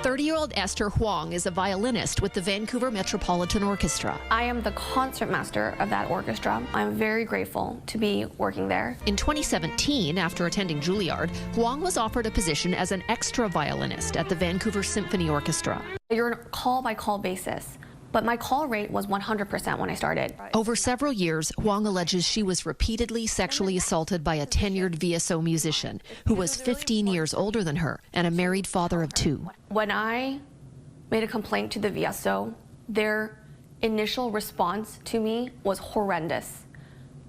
30-year-old Esther Huang is a violinist with the Vancouver Metropolitan Orchestra. I am the concertmaster of that orchestra. I'm very grateful to be working there. In 2017, after attending Juilliard, Huang was offered a position as an extra violinist at the Vancouver Symphony Orchestra. You're on a call-by-call basis, but my call rate was 100% when I started. Over several years, Huang alleges she was repeatedly sexually assaulted by a tenured VSO musician who was 15 years older than her and a married father of 2. When I made a complaint to the VSO, their initial response to me was horrendous.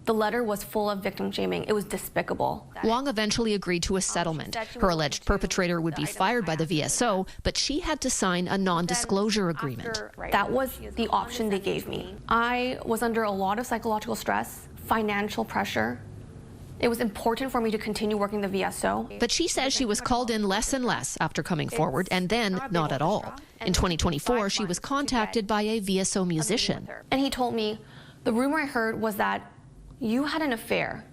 The letter was full of victim shaming. It was despicable. Huang eventually agreed to a settlement. Her alleged perpetrator would be fired by the VSO, but she had to sign a non-disclosure agreement. That was the option they gave me. I was under a lot of psychological stress, financial pressure. It was important for me to continue working the VSO. But she says she was called in less and less after coming forward, and then not at all. In 2024, she was contacted by a VSO musician. And he told me, the rumor I heard was that you had an affair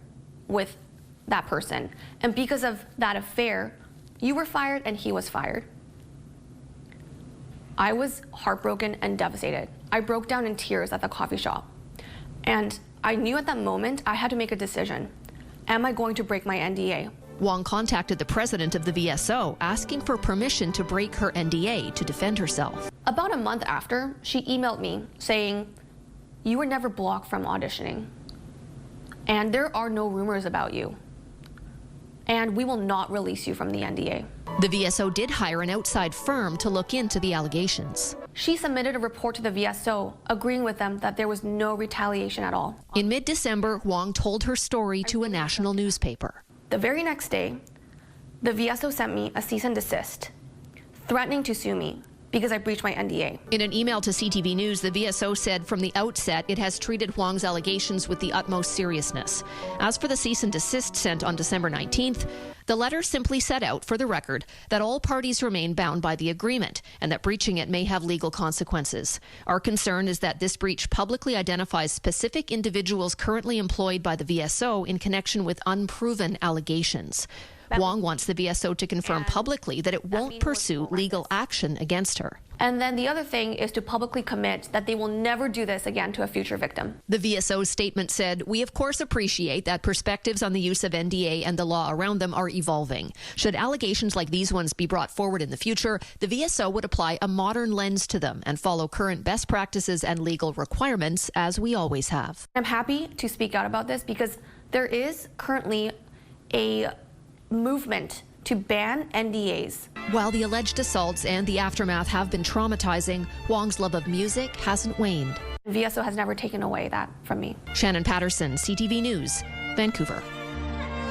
with that person, and because of that affair, you were fired and he was fired. I was heartbroken and devastated. I broke down in tears at the coffee shop, and I knew at that moment I had to make a decision. Am I going to break my NDA? Huang contacted the president of the VSO, asking for permission to break her NDA to defend herself. About a month after, she emailed me saying, "You were never blocked from auditioning. And there are no rumors about you. And we will not release you from the NDA." The VSO did hire an outside firm to look into the allegations. She submitted a report to the VSO, agreeing with them that there was no retaliation at all. In mid-December, Huang told her story to a national newspaper. The very next day, the VSO sent me a cease and desist, threatening to sue me because I breached my NDA. In an email to CTV News, the VSO said from the outset it has treated Huang's allegations with the utmost seriousness. As for the cease and desist sent on December 19th, the letter simply set out, for the record, that all parties remain bound by the agreement and that breaching it may have legal consequences. Our concern is that this breach publicly identifies specific individuals currently employed by the VSO in connection with unproven allegations. Huang wants the VSO to confirm publicly that it won't pursue legal action against her. And then the other thing is to publicly commit that they will never do this again to a future victim. The VSO's statement said, "We of course appreciate that perspectives on the use of NDA and the law around them are evolving. Should allegations like these ones be brought forward in the future, the VSO would apply a modern lens to them and follow current best practices and legal requirements, as we always have." I'm happy to speak out about this because there is currently a movement to ban NDAs. While the alleged assaults and the aftermath have been traumatizing, Huang's love of music hasn't waned. VSO has never taken away that from me. Shannon Patterson, CTV News, Vancouver.